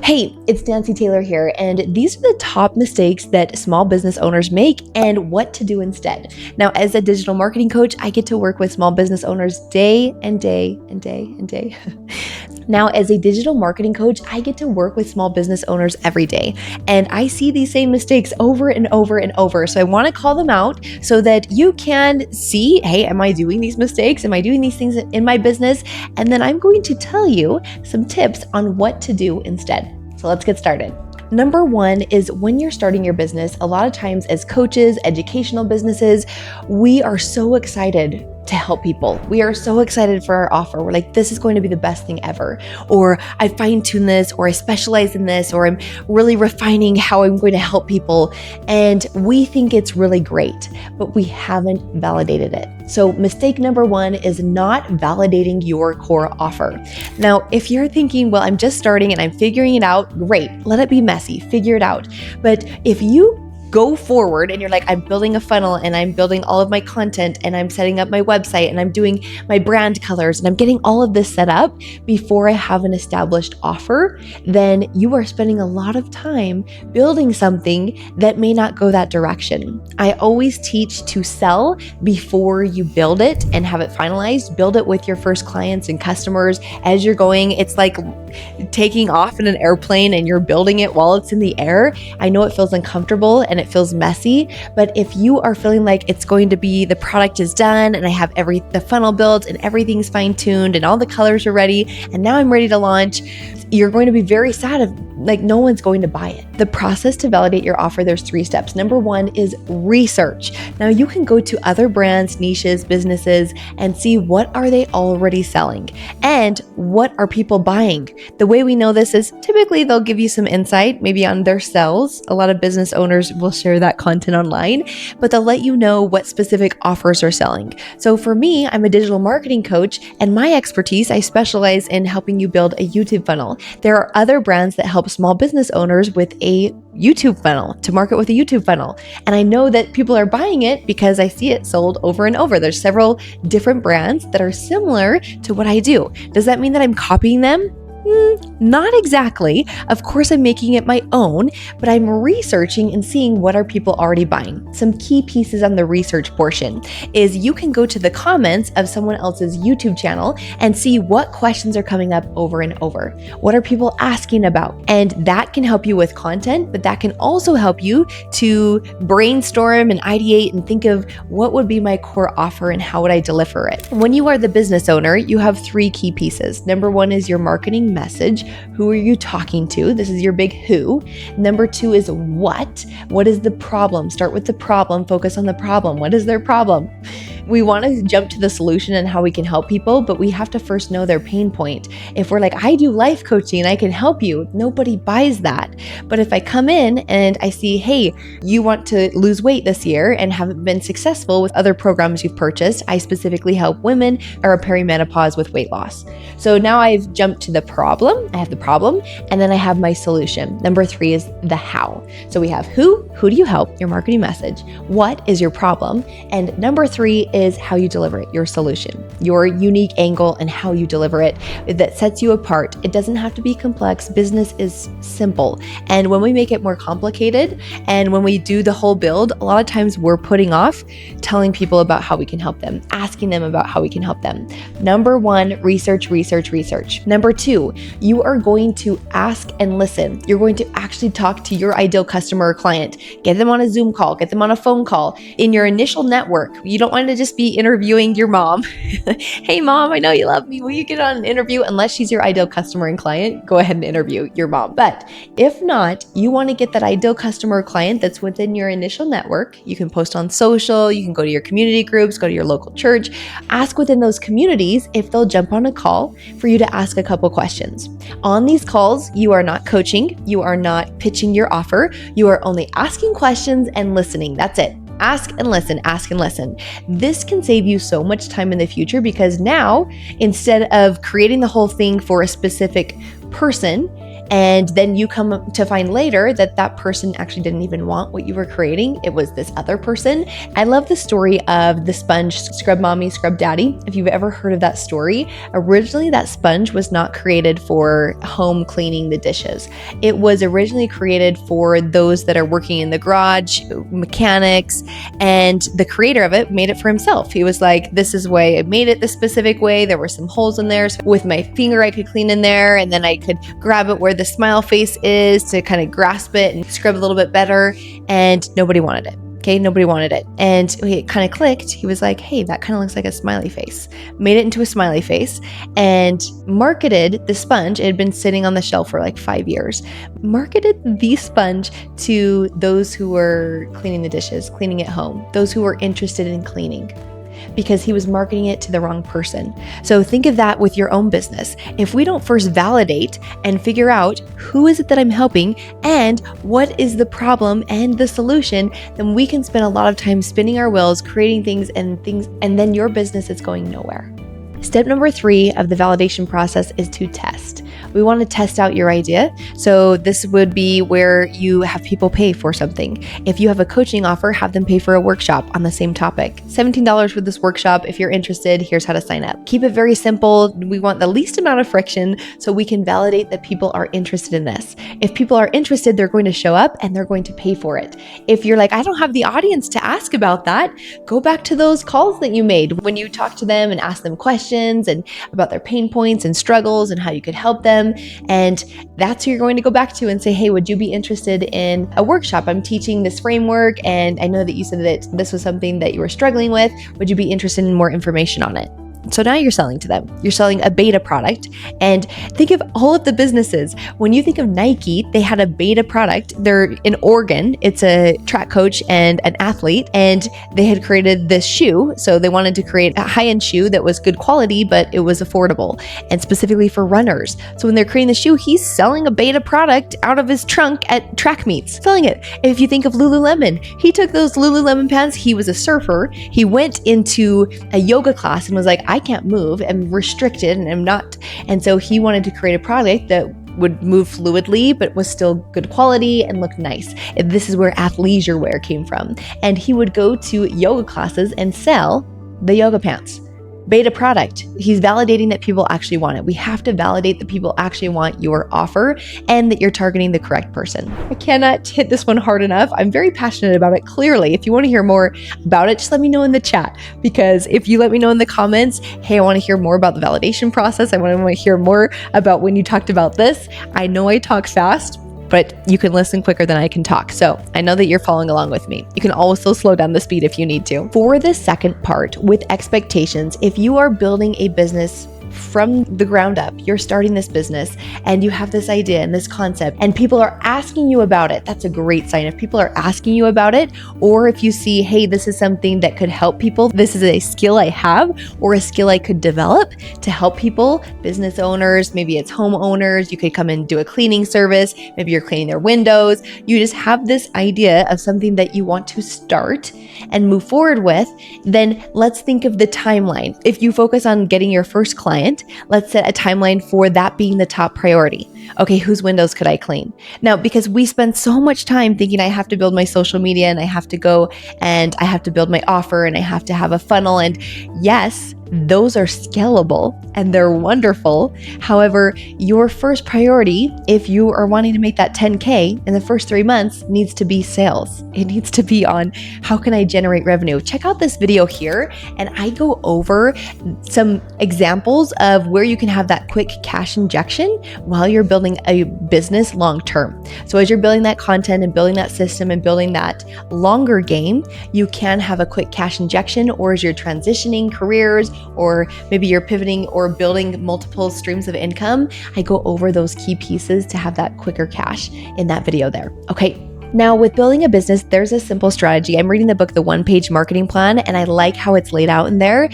Hey, it's Nancy Taylor here, and these are the top mistakes that small business owners make and what to do instead. Now, as a digital marketing coach, I get to work with small business owners day and day and day and day. Now, as a digital marketing coach, I get to work with small business owners every day, and I see these same mistakes over and over and over. So I want to call them out so that you can see, hey, am I doing these mistakes? Am I doing these things in my business? And then I'm going to tell you some tips on what to do instead. So let's get started. Number one is when you're starting your business, a lot of times as coaches, educational businesses, we are so excited to help people. We are so excited for our offer. We're like, this is going to be the best thing ever. Or I fine-tune this, or I specialize in this, or I'm really refining how I'm going to help people. And we think it's really great, but we haven't validated it. So mistake number one is not validating your core offer. Now, if you're thinking, well, I'm just starting and I'm figuring it out, great. Let it be messy, figure it out. But if you go forward and you're like, I'm building a funnel and I'm building all of my content and I'm setting up my website and I'm doing my brand colors and I'm getting all of this set up before I have an established offer, then you are spending a lot of time building something that may not go that direction. I always teach to sell before you build it and have it finalized. Build it with your first clients and customers as you're going. It's like taking off in an airplane and you're building it while it's in the air. I know it feels uncomfortable and it feels messy, but if you are feeling like it's going to be, the product is done and I have the funnel built and everything's fine-tuned and all the colors are ready and now I'm ready to launch, you're going to be very sad if no one's going to buy it. The process to validate your offer, there's 3 steps. Number 1 is research. Now you can go to other brands, niches, businesses, and see what are they already selling and what are people buying. The way we know this is typically they'll give you some insight, maybe on their sales. A lot of business owners will share that content online, but they'll let you know what specific offers are selling. So for me, I'm a digital marketing coach, and my expertise, I specialize in helping you build a YouTube funnel. There are other brands that help small business owners with a YouTube funnel, to market with a YouTube funnel. And I know that people are buying it because I see it sold over and over. There's several different brands that are similar to what I do. Does that mean that I'm copying them? Not exactly. Of course, I'm making it my own, but I'm researching and seeing what are people already buying. Some key pieces on the research portion is you can go to the comments of someone else's YouTube channel and see what questions are coming up over and over. What are people asking about? And that can help you with content, but that can also help you to brainstorm and ideate and think of what would be my core offer and how would I deliver it. When you are the business owner, you have 3 key pieces. Number 1 is your marketing message. Who are you talking to? This is your big who. Number 2 is what. What is the problem? Start with the problem, focus on the problem. What is their problem? We want to jump to the solution and how we can help people, but we have to first know their pain point. If we're like, I do life coaching and I can help you, nobody buys that. But if I come in and I see, hey, you want to lose weight this year and haven't been successful with other programs you've purchased, I specifically help women or perimenopause with weight loss. So now I've jumped to the problem. I have the problem, and then I have my solution. Number 3 is the how. So we have who do you help, your marketing message, what is your problem, and number 3 is how you deliver it, your solution, your unique angle and how you deliver it that sets you apart. It doesn't have to be complex. Business is simple. And when we make it more complicated and when we do the whole build, a lot of times we're putting off telling people about how we can help them, asking them about how we can help them. Number 1, research. Number 2, you are going to ask and listen. You're going to actually talk to your ideal customer or client. Get them on a Zoom call, get them on a phone call. In your initial network, you don't want to just be interviewing your mom. Hey mom, I know you love me. Will you get on an interview? Unless she's your ideal customer and client, go ahead and interview your mom. But if not, you want to get that ideal customer or client that's within your initial network. You can post on social, you can go to your community groups, go to your local church, ask within those communities if they'll jump on a call for you to ask a couple questions. On these calls, you are not coaching, you are not pitching your offer, you are only asking questions and listening. That's it. Ask and listen, ask and listen. This can save you so much time in the future because now, instead of creating the whole thing for a specific person, And then you come to find later that that person actually didn't even want what you were creating. It was this other person. I love the story of the sponge, Scrub Mommy, Scrub Daddy. If you've ever heard of that story, originally that sponge was not created for home cleaning the dishes. It was originally created for those that are working in the garage, mechanics, and the creator of it made it for himself. He was like, this is why I made it this specific way. There were some holes in there. So with my finger, I could clean in there, and then I could grab it where the smile face is to kind of grasp it and scrub a little bit better. And nobody wanted it. Okay, nobody wanted it. And it kind of clicked. He was like, hey, that kind of looks like a smiley face. Made it into a smiley face and marketed the sponge. It had been sitting on the shelf for like 5 years. Marketed the sponge to those who were cleaning the dishes, cleaning at home, those who were interested in cleaning, because he was marketing it to the wrong person. So think of that with your own business. If we don't first validate and figure out who is it that I'm helping and what is the problem and the solution, then we can spend a lot of time spinning our wheels, creating things, and then your business is going nowhere. Step number 3 of the validation process is to test. We want to test out your idea. So this would be where you have people pay for something. If you have a coaching offer, have them pay for a workshop on the same topic. $17 for this workshop. If you're interested, here's how to sign up. Keep it very simple. We want the least amount of friction so we can validate that people are interested in this. If people are interested, they're going to show up and they're going to pay for it. If you're like, I don't have the audience to ask about that, go back to those calls that you made when you talked to them and asked them questions and about their pain points and struggles and how you could help them. And that's who you're going to go back to and say, hey, would you be interested in a workshop? I'm teaching this framework, and I know that you said that this was something that you were struggling with. Would you be interested in more information on it? So now you're selling to them. You're selling a beta product. And think of all of the businesses. When you think of Nike, they had a beta product. They're in Oregon. It's a track coach and an athlete. And they had created this shoe. So they wanted to create a high-end shoe that was good quality, but it was affordable and specifically for runners. So when they're creating the shoe, he's selling a beta product out of his trunk at track meets, selling it. If you think of Lululemon, he took those Lululemon pants. He was a surfer. He went into a yoga class and was like, I can't move, I'm restricted and I'm not. And so he wanted to create a product that would move fluidly, but was still good quality and look nice. And this is where athleisure wear came from. And he would go to yoga classes and sell the yoga pants. Beta product. He's validating that people actually want it. We have to validate that people actually want your offer and that you're targeting the correct person. I cannot hit this one hard enough. I'm very passionate about it. Clearly, if you want to hear more about it, just let me know in the chat, because if you let me know in the comments, hey, I want to hear more about the validation process. I want to hear more about when you talked about this. I know I talk fast, but you can listen quicker than I can talk. So I know that you're following along with me. You can also slow down the speed if you need to. For the second part, with expectations, if you are building a business from the ground up, you're starting this business and you have this idea and this concept and people are asking you about it, that's a great sign. If people are asking you about it, or if you see, hey, this is something that could help people, this is a skill I have or a skill I could develop to help people, business owners, maybe it's homeowners, you could come and do a cleaning service, maybe you're cleaning their windows, you just have this idea of something that you want to start and move forward with, then let's think of the timeline. If you focus on getting your first client, let's set a timeline for that being the top priority. Okay, whose windows could I clean? Now, because we spend so much time thinking I have to build my social media and I have to go and I have to build my offer and I have to have a funnel. And yes, those are scalable and they're wonderful. However, your first priority, if you are wanting to make that 10K in the first 3 months, needs to be sales. It needs to be on how can I generate revenue? Check out this video here and I go over some examples of where you can have that quick cash injection while you're building a business long term. So as you're building that content and building that system and building that longer game, you can have a quick cash injection, or as you're transitioning careers, or maybe you're pivoting or building multiple streams of income, I go over those key pieces to have that quicker cash in that video there. Okay. Now, with building a business, there's a simple strategy. I'm reading the book, The One-Page Marketing Plan, and I like how it's laid out in there.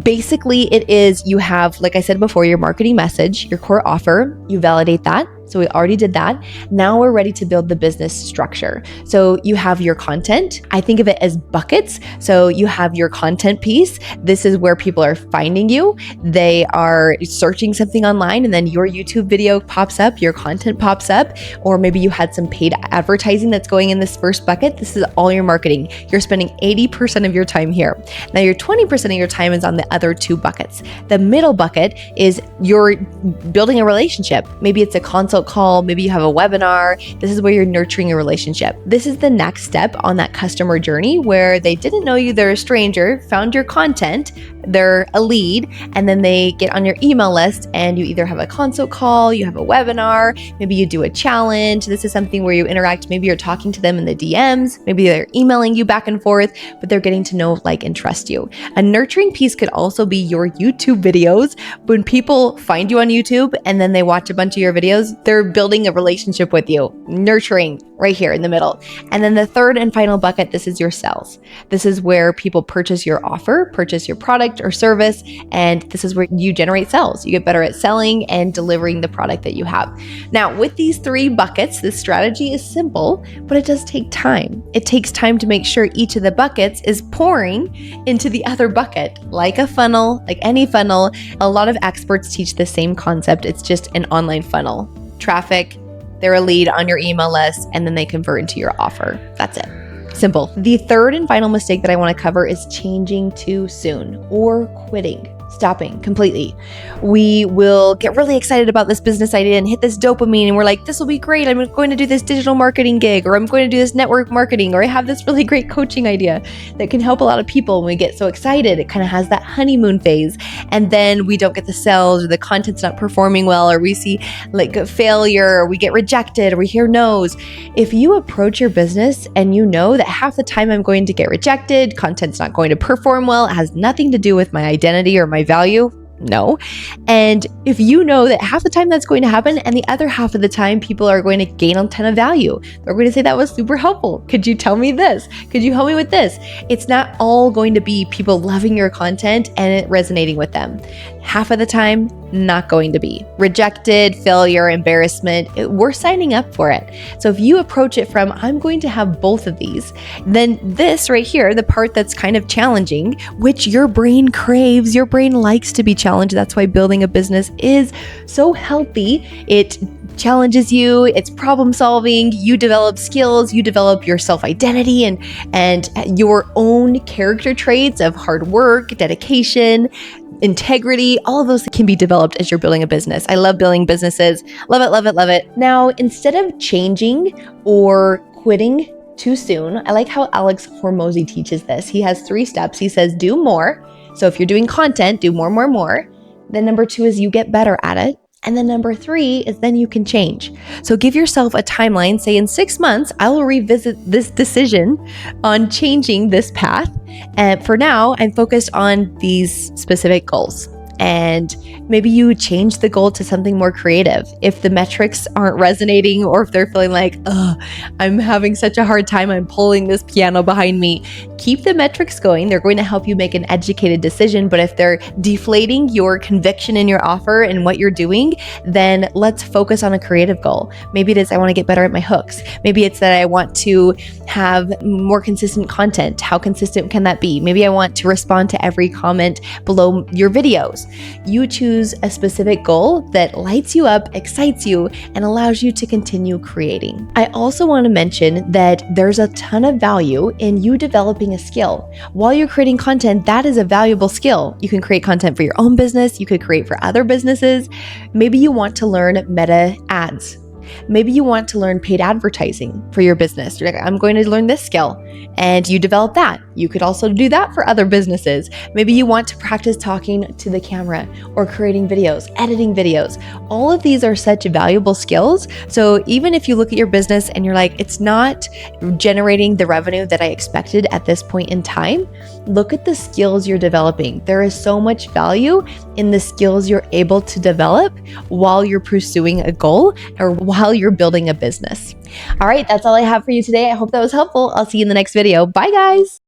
Basically, it is you have, like I said before, your marketing message, your core offer, you validate that. So we already did that. Now we're ready to build the business structure. So you have your content. I think of it as buckets. So you have your content piece. This is where people are finding you. They are searching something online and then your YouTube video pops up, your content pops up, or maybe you had some paid advertising that's going in this first bucket. This is all your marketing. You're spending 80% of your time here. Now your 20% of your time is on the other two buckets. The middle bucket is you're building a relationship. Maybe it's a consult call, maybe you have a webinar. This is where you're nurturing a relationship. This is the next step on that customer journey where they didn't know you, they're a stranger, found your content, they're a lead, and then they get on your email list and you either have a consult call, you have a webinar, maybe you do a challenge. This is something where you interact. Maybe you're talking to them in the DMs, maybe they're emailing you back and forth, but they're getting to know, like, and trust you. A nurturing piece could also be your YouTube videos. When people find you on YouTube and then they watch a bunch of your videos, they're building a relationship with you. Nurturing right here in the middle. And then the third and final bucket, this is your sales. This is where people purchase your offer, purchase your product or service, and this is where you generate sales. You get better at selling and delivering the product that you have. Now, with these three buckets, this strategy is simple, but it does take time. It takes time to make sure each of the buckets is pouring into the other bucket. Like a funnel, like any funnel, a lot of experts teach the same concept. It's just an online funnel. Traffic, they're a lead on your email list, and then they convert into your offer. That's it. Simple. The third and final mistake that I want to cover is changing too soon or quitting. Stopping completely. We will get really excited about this business idea and hit this dopamine, and we're like, this will be great. I'm going to do this digital marketing gig, or I'm going to do this network marketing, or I have this really great coaching idea that can help a lot of people. When we get so excited, it kind of has that honeymoon phase, and then we don't get the sales, or the content's not performing well, or we see like a failure, or we get rejected, or we hear no's. If you approach your business and you know that half the time I'm going to get rejected, content's not going to perform well, it has nothing to do with my identity or my value, no. And if you know that half the time that's going to happen and the other half of the time people are going to gain a ton of value, they're going to say that was super helpful. Could you tell me this? Could you help me with this? It's not all going to be people loving your content and it resonating with them. Half of the time, not going to be. Rejected, failure, embarrassment, we're signing up for it. So if you approach it from, I'm going to have both of these, then this right here, the part that's kind of challenging, which your brain craves, your brain likes to be challenged. That's why building a business is so healthy. It challenges you, it's problem solving, you develop skills, you develop your self-identity and your own character traits of hard work, dedication, integrity. All of those can be developed as you're building a business. I love building businesses. Love it, love it, love it. Now, instead of changing or quitting too soon, I like how Alex Hormozi teaches this. He has 3 steps. He says, do more. So if you're doing content, do more, more, more. Then number 2 is you get better at it. And then number 3 is then you can change. So give yourself a timeline. Say in 6 months, I will revisit this decision on changing this path. And for now, I'm focused on these specific goals. And maybe you change the goal to something more creative. If the metrics aren't resonating, or if they're feeling like, I'm having such a hard time, I'm pulling this piano behind me, keep the metrics going. They're going to help you make an educated decision. But if they're deflating your conviction in your offer and what you're doing, then let's focus on a creative goal. Maybe it is, I want to get better at my hooks. Maybe it's that I want to have more consistent content. How consistent can that be? Maybe I want to respond to every comment below your videos. You choose a specific goal that lights you up, excites you, and allows you to continue creating. I also want to mention that there's a ton of value in you developing a skill. While you're creating content, that is a valuable skill. You can create content for your own business. You could create for other businesses. Maybe you want to learn meta ads. Maybe you want to learn paid advertising for your business. You're like, I'm going to learn this skill, and you develop that. You could also do that for other businesses. Maybe you want to practice talking to the camera or creating videos, editing videos. All of these are such valuable skills. So even if you look at your business and you're like, it's not generating the revenue that I expected at this point in time, look at the skills you're developing. There is so much value in the skills you're able to develop while you're pursuing a goal or while you're building a business. All right, that's all I have for you today. I hope that was helpful. I'll see you in the next video. Bye, guys.